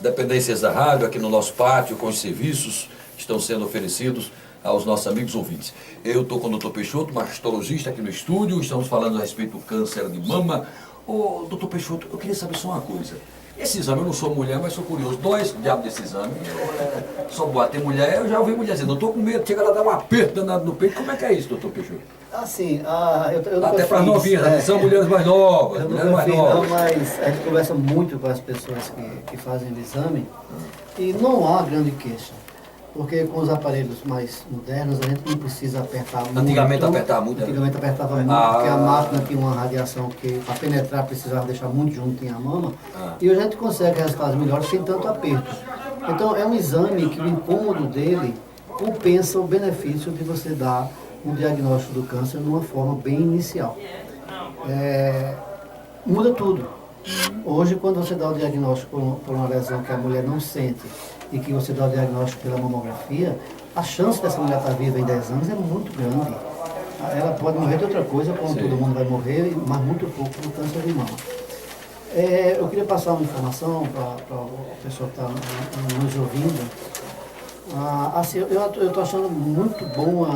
dependências da rádio, aqui no nosso pátio, com os serviços que estão sendo oferecidos aos nossos amigos ouvintes. Eu estou com o Dr. Peixoto, mastologista aqui no estúdio, estamos falando a respeito do câncer de mama. Ô, Dr. Peixoto, eu queria saber só uma coisa. Esse exame, eu não sou mulher, mas sou curioso. Dói esse diabo desse exame. Só boa, tem mulher, eu já ouvi mulher dizendo, eu estou com medo, chega lá dar um aperto danado no peito. Como é que é isso, doutor Peixoto? Assim, eu até para novinhas, são mulheres mais novas, mulheres mais novas. Não, mas a gente conversa muito com as pessoas que fazem o exame e não há grande queixa. Porque com os aparelhos mais modernos a gente não precisa apertar muito. Antigamente apertava muito. Antigamente apertava muito, porque a máquina tinha uma radiação que para penetrar precisava deixar muito junto a mama. E hoje a gente consegue resultados melhores sem tanto aperto. Então é um exame que o incômodo dele compensa o benefício de você dar um diagnóstico do câncer de uma forma bem inicial. Muda tudo. Hoje, quando você dá o diagnóstico por uma lesão que a mulher não sente e que você dá o diagnóstico pela mamografia, a chance dessa mulher estar viva em 10 anos é muito grande. Ela pode morrer de outra coisa, como todo mundo vai morrer, mas muito pouco do câncer de mama. Eu queria passar uma informação para o pessoal que está nos ouvindo. Assim, eu estou achando muito bom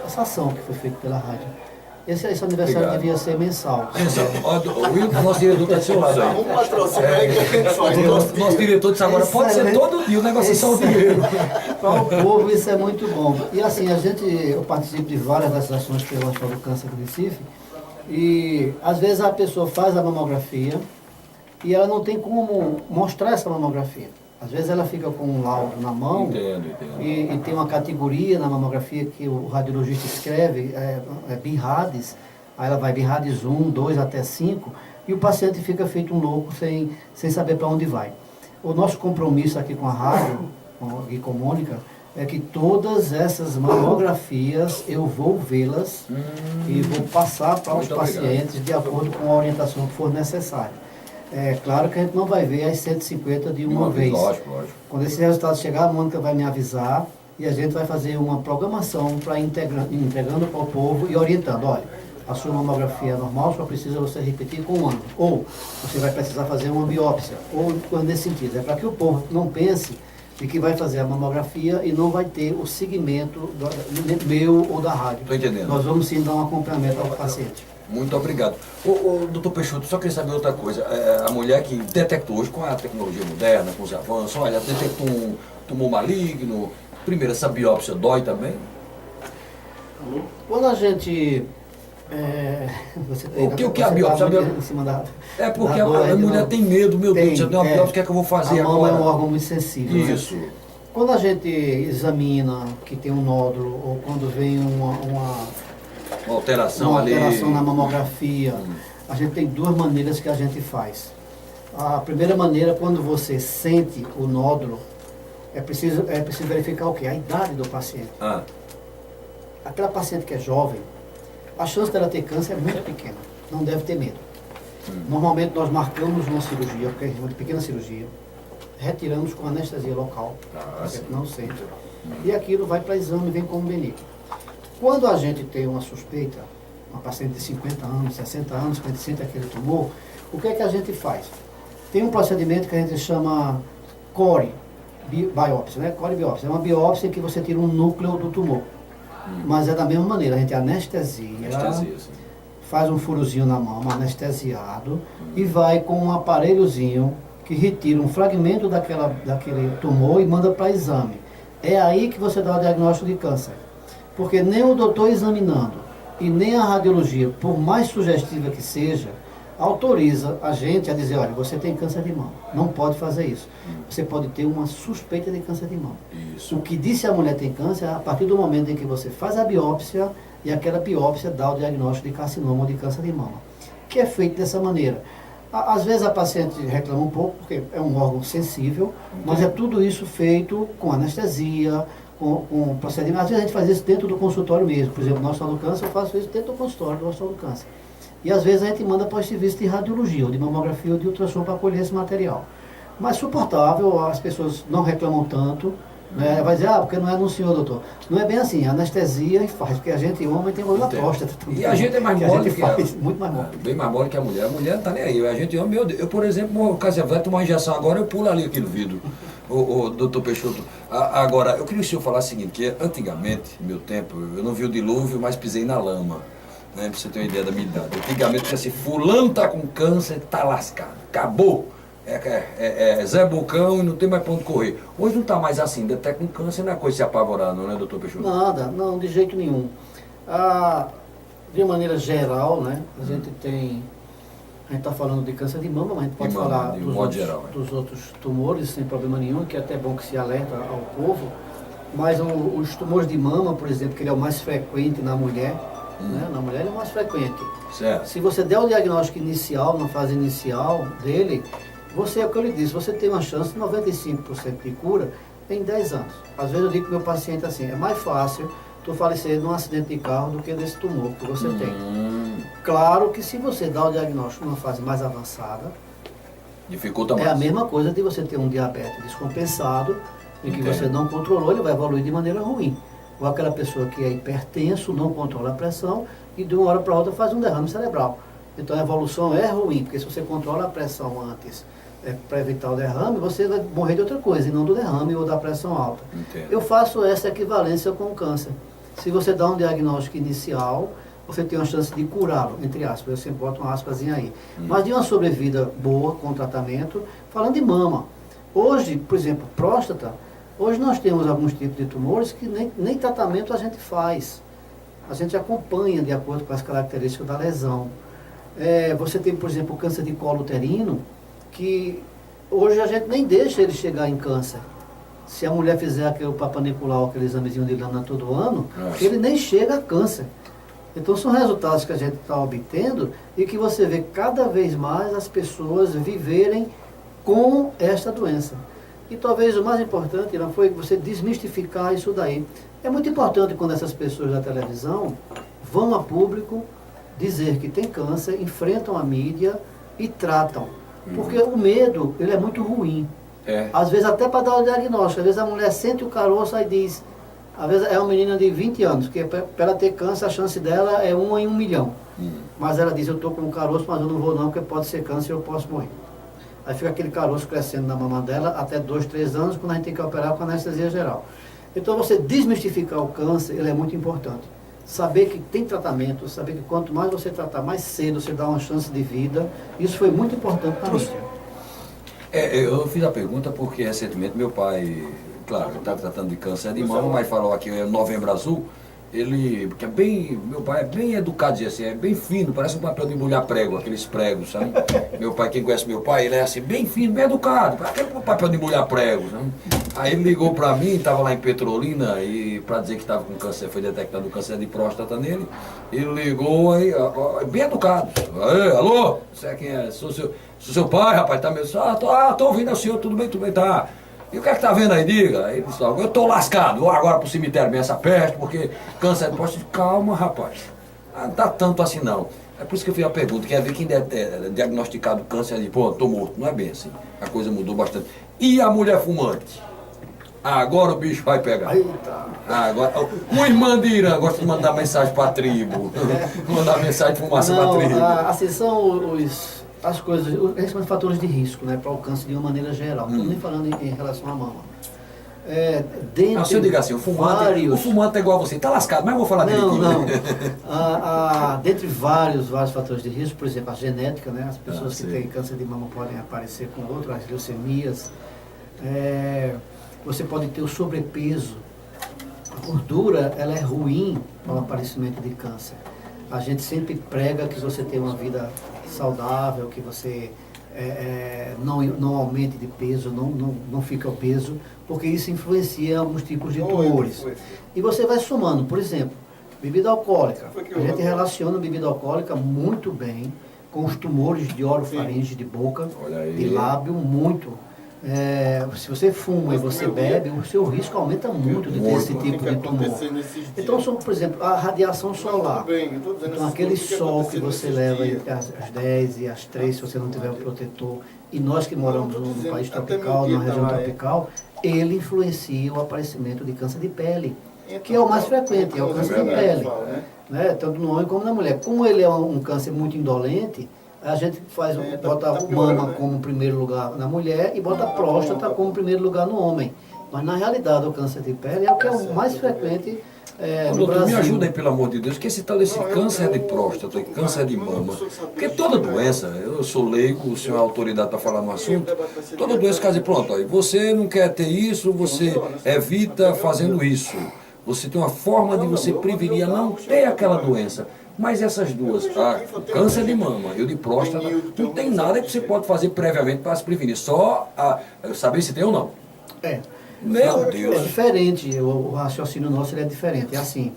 essa ação que foi feita pela rádio. Esse aniversário devia ser mensal. O nosso diretor está do seu lado. Um patrocínio aí que a gente faz. Nosso diretor disse agora, pode ser todo dia, o negócio é só o dinheiro. Para o povo isso é muito bom. E assim, eu participo de várias dessas ações pelo Hospital do Câncer do Recife, e às vezes a pessoa faz a mamografia e ela não tem como mostrar essa mamografia. Às vezes ela fica com um laudo na mão. Entendo. E tem uma categoria na mamografia que o radiologista escreve, BIRADS, aí ela vai BIRADS 1, 2 até 5, e o paciente fica feito um louco sem saber para onde vai. O nosso compromisso aqui com a rádio, e com a Mônica, é que todas essas mamografias eu vou vê-las e vou passar para os pacientes de acordo com a orientação que for necessária. É claro que a gente não vai ver as 150 de uma vez. Lógico. Quando esse resultado chegar, a Mônica vai me avisar e a gente vai fazer uma programação para entregando para o povo e orientando. Olha, a sua mamografia é normal, só precisa você repetir com um ano. Ou você vai precisar fazer uma biópsia. Ou coisa nesse sentido. É para que o povo não pense de que vai fazer a mamografia e não vai ter o segmento meu ou da rádio. Estou entendendo. Nós vamos sim dar um acompanhamento ao paciente. Muito obrigado. Doutor Peixoto, só queria saber outra coisa. A mulher que detectou hoje, com a tecnologia moderna, com os avanços, olha, detectou um tumor maligno, primeiro, essa biópsia dói também? Quando a gente... o que é a biópsia? Em cima da, é porque a mulher tem medo, meu Deus, eu tenho uma biópsia, o que é que eu vou fazer agora? A mama é um órgão muito sensível. Isso. Né? Quando a gente examina que tem um nódulo, ou quando vem uma alteração na mamografia, a gente tem duas maneiras que a gente faz. A primeira maneira, quando você sente o nódulo, é preciso verificar o quê? A idade do paciente. Aquela paciente que é jovem, a chance dela ter câncer é muito pequena, não deve ter medo. Normalmente nós marcamos uma cirurgia, porque é uma pequena cirurgia, retiramos com anestesia local, não sente, e aquilo vai para exame e vem como benigno. Quando a gente tem uma suspeita, uma paciente de 50 anos, 60 anos, quando sente aquele tumor, o que é que a gente faz? Tem um procedimento que a gente chama core biópsia, né? Core biópsia. É uma biópsia em que você tira um núcleo do tumor. Mas é da mesma maneira, a gente anestesia faz um furozinho na mama, anestesiado, e vai com um aparelhozinho que retira um fragmento daquele tumor e manda para exame. É aí que você dá o diagnóstico de câncer. Porque nem o doutor examinando e nem a radiologia, por mais sugestiva que seja, autoriza a gente a dizer, olha, você tem câncer de mama. Não pode fazer isso. Você pode ter uma suspeita de câncer de mama. Isso. O que diz se a mulher tem câncer é a partir do momento em que você faz a biópsia e aquela biópsia dá o diagnóstico de carcinoma ou de câncer de mama. Que é feito dessa maneira. Às vezes a paciente reclama um pouco, porque é um órgão sensível, mas é tudo isso feito com anestesia, com procedimento. Às vezes a gente faz isso dentro do consultório mesmo. Por exemplo, no Hospital do Câncer, eu faço isso dentro do consultório do Hospital do Câncer. E às vezes a gente manda para os serviços de radiologia, ou de mamografia, ou de ultrassom para colher esse material. Mas suportável, as pessoas não reclamam tanto, Né? Vai dizer, porque não é no senhor, doutor. Não é bem assim, anestesia e faz, porque a gente, homem, tem uma próstata também. E a gente é mais mole que faz, muito mais mole. Bem mais mole que a mulher. A mulher não tá nem aí. A gente, meu Deus, eu, por exemplo, o caso vai tomar uma injeção agora, eu pulo ali aqui no vidro. O doutor Peixoto. Agora, eu queria que o senhor falasse o seguinte, que antigamente, no meu tempo, eu não vi o dilúvio, mas pisei na lama. Né, pra você ter uma ideia da minha idade. Antigamente, assim, fulano tá com câncer, tá lascado. Acabou. Zé Bocão e não tem mais pra onde correr. Hoje não tá mais assim, detecta um câncer, não é coisa de se apavorar, não, né, doutor Peixoto? Nada, não, de jeito nenhum. De maneira geral, né, a gente está falando de câncer de mama, mas a gente pode falar dos outros tumores sem problema nenhum, que é até bom que se alerta ao povo. Mas os tumores de mama, por exemplo, que ele é o mais frequente na mulher, né, na mulher ele é o mais frequente. Certo. Se você der o diagnóstico inicial, na fase inicial dele, você, é o que eu lhe disse, você tem uma chance de 95% de cura em 10 anos. Às vezes eu digo para o meu paciente assim, é mais fácil tu falecer num acidente de carro do que desse tumor que você tem. Claro que se você dá o diagnóstico numa fase mais avançada, dificulta mais. É a mesma coisa de você ter um diabetes descompensado e que você não controlou, ele vai evoluir de maneira ruim. Ou aquela pessoa que é hipertenso, não controla a pressão e de uma hora para outra faz um derrame cerebral. Então a evolução é ruim, porque se você controla a pressão antes para evitar o derrame, você vai morrer de outra coisa, e não do derrame ou da pressão alta. Entendo. Eu faço essa equivalência com o câncer. Se você dá um diagnóstico inicial, você tem uma chance de curá-lo, entre aspas, eu sempre boto uma aspasinha aí. Mas de uma sobrevida boa, com tratamento, falando de mama. Hoje, por exemplo, próstata, hoje nós temos alguns tipos de tumores que nem tratamento a gente faz. A gente acompanha de acordo com as características da lesão. Você tem, por exemplo, o câncer de colo uterino, que hoje a gente nem deixa ele chegar em câncer. Se a mulher fizer aquele Papa Nicolau, aquele examezinho de lâmina todo ano, ele nem chega a câncer. Então são resultados que a gente está obtendo e que você vê cada vez mais as pessoas viverem com esta doença. E talvez o mais importante não foi você desmistificar isso daí. É muito importante quando essas pessoas da televisão vão a público dizer que tem câncer, enfrentam a mídia e tratam. Porque o medo, ele é muito ruim. Às vezes até para dar o diagnóstico. Às vezes a mulher sente o caroço e diz, às vezes é uma menina de 20 anos, que para ela ter câncer a chance dela é 1 em 1 milhão. Mas ela diz, eu estou com um caroço, mas eu não vou não, porque pode ser câncer e eu posso morrer. Aí fica aquele caroço crescendo na mama dela até 2, 3 anos, quando a gente tem que operar com anestesia geral. Então você desmistificar o câncer, ele é muito importante. Saber que tem tratamento, saber que quanto mais você tratar mais cedo, você dá uma chance de vida. Isso foi muito importante para mim. Eu fiz a pergunta porque recentemente meu pai, claro, ele está tratando de câncer de mama, mas falou aqui, Novembro Azul, ele, porque meu pai é bem educado, assim, é bem fino, parece um papel de embrulhar prego, aqueles pregos, sabe? Meu pai, quem conhece meu pai, ele é assim, bem fino, bem educado, aquele papel de embrulhar prego, sabe? Aí ele ligou pra mim, estava lá em Petrolina, e para dizer que estava com câncer, foi detectado câncer de próstata nele, ele ligou aí, bem educado, alô, você é quem é? Sou seu pai, rapaz, tá meio, tô ouvindo o senhor, tudo bem, tá. E o que é que tá vendo aí, diga? Aí ele disse, eu tô lascado, vou agora pro cemitério ver essa peste, porque câncer de próstata. Calma, rapaz, não tá tanto assim não. É por isso que eu fiz a pergunta, quer ver quem é diagnosticado câncer de, tô morto, não é bem assim, a coisa mudou bastante. E a mulher fumante? Agora o bicho vai pegar. Eita. Agora, o irmã de Irã gosta de mandar mensagem pra tribo, mandar mensagem de fumaça pra tribo. Assim, são as coisas, esses são os fatores de risco, né, para o câncer de uma maneira geral. Não estou nem falando em relação à mama. Se eu digo assim, o fumante é igual a você, tá lascado, mas eu vou falar dele aqui. Não. Dentre vários fatores de risco, por exemplo, a genética, né, as pessoas que têm câncer de mama podem aparecer com outras, as leucemias. Você pode ter o sobrepeso. A gordura, ela é ruim para o aparecimento de câncer. A gente sempre prega que você tem uma vida saudável, que você não aumente de peso, não fica obeso, porque isso influencia alguns tipos de tumores. E você vai somando, por exemplo, bebida alcoólica. A gente relaciona a bebida alcoólica muito bem com os tumores de orofaringe, de boca, de lábio, muito. Se você fuma e você bebe, o seu risco aumenta muito de ter esse tipo de tumor. Então, por exemplo, a radiação solar. Então, aquele sol que você leva entre as 10 e as 3, se você não tiver o protetor, e nós que moramos num país tropical, numa região tropical, ele influencia o aparecimento de câncer de pele, que é o mais frequente, é o câncer de pele, né? Tanto no homem como na mulher. Como ele é um câncer muito indolente, a gente bota a mama como primeiro lugar na mulher e bota a próstata como primeiro lugar no homem. Mas na realidade o câncer de pele é o que é o mais frequente no doutor, Brasil. me ajuda aí, pelo amor de Deus, que esse tal desse câncer de próstata e câncer de mama, porque toda doença, eu sou leigo, o senhor é autoridade para falar no assunto, toda doença, quer dizer, pronto, aí você não quer ter isso, você evita fazendo isso. Você tem uma forma de você prevenir a não ter aquela doença. Mas essas duas, o câncer de mama e o de próstata, não tem nada que você pode fazer previamente para se prevenir. Só saber se tem ou não. Meu Deus. É diferente, o raciocínio nosso ele é diferente. É assim,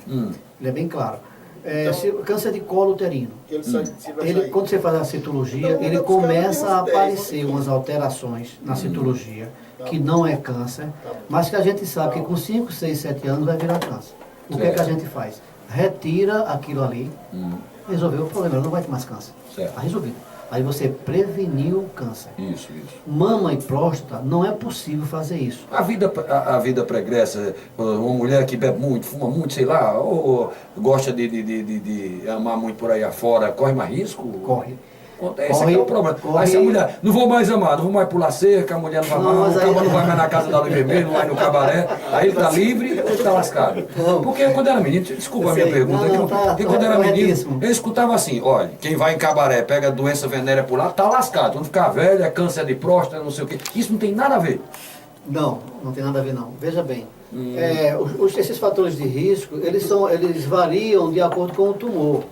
ele é bem claro. O câncer de colo uterino, quando você faz a citologia, ele começa a aparecer umas alterações na citologia, que não é câncer, mas que a gente sabe que com 5, 6, 7 anos vai virar câncer. O que é que a gente faz? Retira aquilo ali, resolveu o problema, não vai ter mais câncer. Está resolvido. Aí você preveniu o câncer. Isso. Mama e próstata, não é possível fazer isso. A vida pregressa, uma mulher que bebe muito, fuma muito, sei lá, ou gosta de amar muito por aí afora, corre mais risco? Corre. Esse aqui é o problema. Aí se a mulher, não vou mais amar, não vou mais pular cerca, a mulher não vai mais, o cabo não vai mais na casa da Luz Vermelho, não vai no cabaré, aí ele tá livre ou ele tá lascado? Porque quando era menino, desculpa a minha pergunta, porque quando era menino, eu escutava assim, olha, quem vai em cabaré, pega doença venérea por lá, tá lascado. Quando ficar velho, é câncer de próstata, não sei o quê. Isso não tem nada a ver. Não tem nada a ver não. Veja bem, esses fatores de risco, eles variam de acordo com o tumor.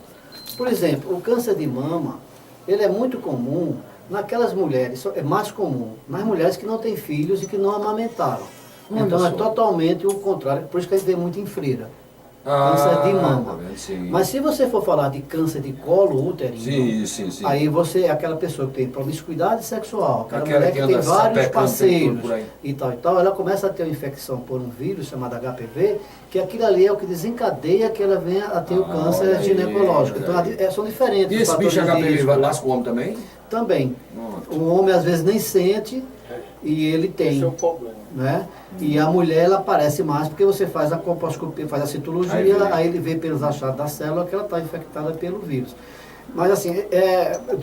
Por exemplo, o câncer de mama, ele é muito comum naquelas mulheres, é mais comum nas mulheres que não têm filhos e que não amamentaram. Então é totalmente o contrário, por isso que a gente vê muito em freira. Câncer de mama. Mas se você for falar de câncer de colo uterino, aí você é aquela pessoa que tem promiscuidade sexual, aquela mulher que tem vários parceiros e tal, ela começa a ter uma infecção por um vírus chamado HPV, que aquilo ali é o que desencadeia que ela venha a ter o câncer ginecológico. Então são diferentes. E esse bicho HPV vai lascar o homem também? Também. O homem às vezes nem sente e ele tem. Esse é o problema. Né? E a mulher ela aparece mais porque você faz a colposcopia, faz a citologia, aí ele vê pelos achados da célula que ela está infectada pelo vírus. Mas assim,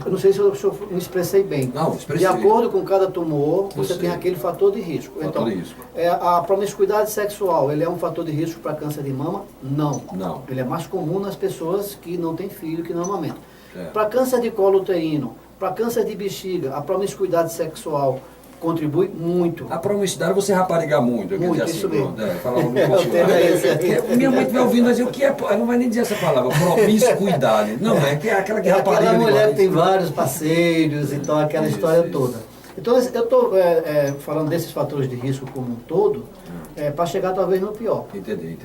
eu não sei se eu me expressei bem. Não, de acordo com cada tumor, você tem aquele fator de risco. Então, a promiscuidade sexual, ele é um fator de risco para câncer de mama? Não. Ele é mais comum nas pessoas que não têm filho, que não amamentam. Para câncer de colo uterino, para câncer de bexiga, a promiscuidade sexual contribui muito. A promiscuidade você raparigar muito. Muito, isso mesmo. Minha mãe estiver ouvindo, vai dizer o que é, ela não vai nem dizer essa palavra, promiscuidade. Não, é aquela que rapariga. Aquela mulher que tem vários parceiros, então aquela história toda. Então eu estou falando desses fatores de risco como um todo, para chegar talvez no pior. Entendi.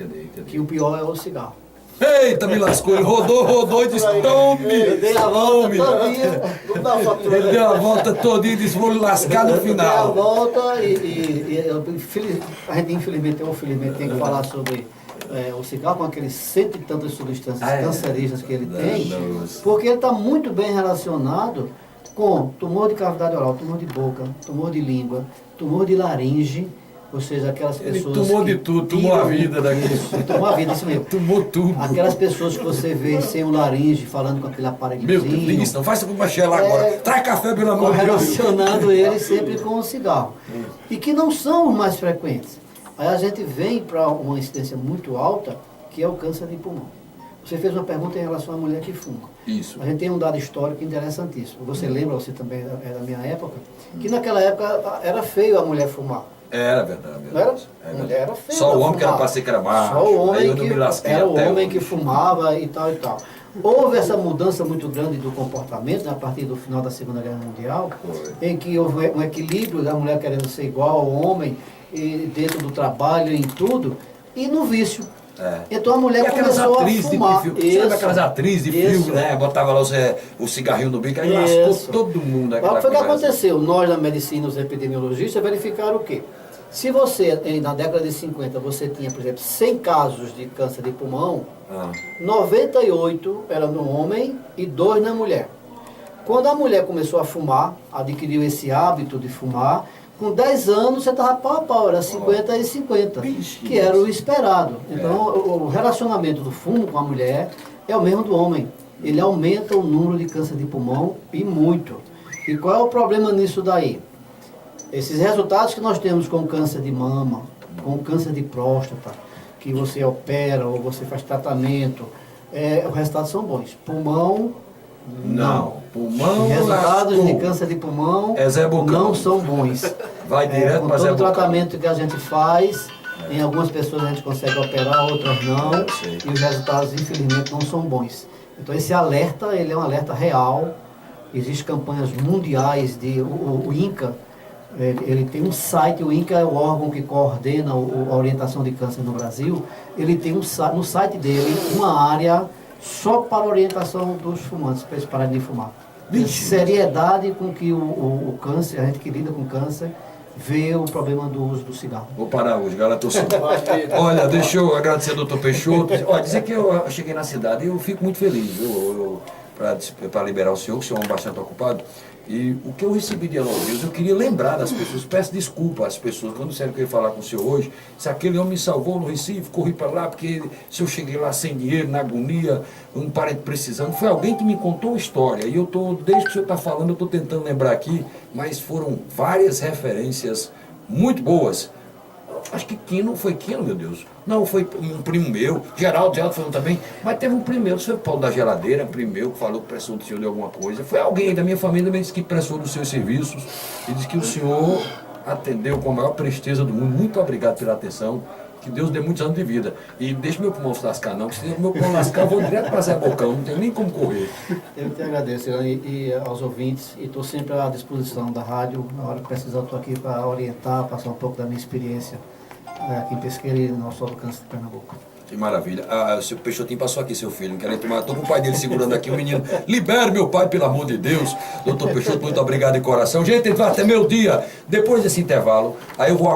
Que o pior é o cigarro. Eita, me lascou, ele rodou e disse, tome! Eu dei a volta todinha, não dá fatura. Ele deu a volta todinha e disse, vou lascar no final. Dei a volta a gente infelizmente tem que falar sobre o cigarro com aqueles 100 e tantas substâncias cancerígenas que ele tem, porque ele está muito bem relacionado com tumor de cavidade oral, tumor de boca, tumor de língua, tumor de laringe. Ou seja, aquelas pessoas. Ele tomou de tudo, tomou a vida daqui. Tomou a vida, isso mesmo. Tomou tudo. Aquelas pessoas que você vê sem o laringe, falando com aquele aparelhozinho. Meu Deus, não faz isso com uma lá agora. Traz café, pelo amor de Deus. Relacionando ele sempre com o cigarro. E que não são os mais frequentes. Aí a gente vem para uma incidência muito alta, que é o câncer de pulmão. Você fez uma pergunta em relação à mulher que fuma. Isso. A gente tem um dado histórico interessantíssimo. Você lembra, você também é da minha época, que naquela época era feio a mulher fumar. Era verdade. Não era? Mulher era feia. Só o homem que era para ser que era macho. Só o homem era o homem que fumava e tal e tal. Houve essa mudança muito grande do comportamento, né, a partir do final da Segunda Guerra Mundial, em que houve um equilíbrio da mulher querendo ser igual ao homem, e dentro do trabalho, em tudo, e no vício. Então a mulher começou a fumar. Sabe aquelas atrizes de filme, né? Botava lá o cigarrinho no bico, aí lascou todo mundo. Mas foi o que aconteceu. Nós, na medicina, os epidemiologistas, verificaram o quê? Se você, na década de 50, você tinha, por exemplo, 100 casos de câncer de pulmão, 98 era no homem e 2 na mulher. Quando a mulher começou a fumar, adquiriu esse hábito de fumar, com 10 anos você estava pau a pau, era 50 e 50, que era o esperado. Então, o relacionamento do fumo com a mulher é o mesmo do homem. Ele aumenta o número de câncer de pulmão e muito. E qual é o problema nisso daí? Esses resultados que nós temos com câncer de mama, com câncer de próstata, que você opera ou você faz tratamento, os resultados são bons. Pulmão, não. Pulmão, os resultados de câncer de pulmão não são bons. Vai direto com para todo o tratamento que a gente faz, em algumas pessoas a gente consegue operar, outras não, e os resultados, infelizmente, não são bons. Então, esse alerta, ele é um alerta real. Existem campanhas mundiais o INCA, ele tem um site, o INCA é o órgão que coordena a orientação de câncer no Brasil, ele tem no site dele uma área só para orientação dos fumantes, para eles pararem de fumar. Seriedade com que o câncer, a gente que lida com câncer, vê o problema do uso do cigarro. Vou parar hoje, galera, tô solto. Olha, deixa eu agradecer ao doutor Peixoto. Olha, dizer que eu cheguei na cidade e eu fico muito feliz, para liberar o senhor, que o senhor é um bastante ocupado. E o que eu recebi de elogios, eu queria lembrar das pessoas, peço desculpa às pessoas, quando disseram que eu ia falar com o senhor hoje, se aquele homem me salvou no Recife, corri para lá, porque se eu cheguei lá sem dinheiro, na agonia, um parente precisando, foi alguém que me contou uma história, e eu estou, desde que o senhor está falando, eu estou tentando lembrar aqui, mas foram várias referências muito boas. Acho que Quino, foi Quino, meu Deus. Não, foi um primo meu, Geraldo falou também, mas teve um primo meu, foi o Paulo da Geladeira, um primo meu que falou que prestou do senhor de alguma coisa. Foi alguém da minha família também disse que prestou dos seus serviços e disse que o senhor atendeu com a maior presteza do mundo. Muito obrigado pela atenção, que Deus dê muitos anos de vida. E deixa meu pulmão se lascar não, que se meu pulmão lascar eu vou direto para Zé Bocão, não tem nem como correr. Eu te agradeço e aos ouvintes, e estou sempre à disposição da rádio, na hora que precisar eu estou aqui para orientar, passar um pouco da minha experiência aqui em Pesqueira e no nosso do câncer de Pernambuco. Que maravilha. O seu Peixotinho passou aqui, seu filho. Não quero tomar. Estou com o pai dele segurando aqui, o menino. Libere meu pai, pelo amor de Deus. Doutor Peixoto, muito obrigado de coração. Gente, vai até meu dia. Depois desse intervalo, aí eu vou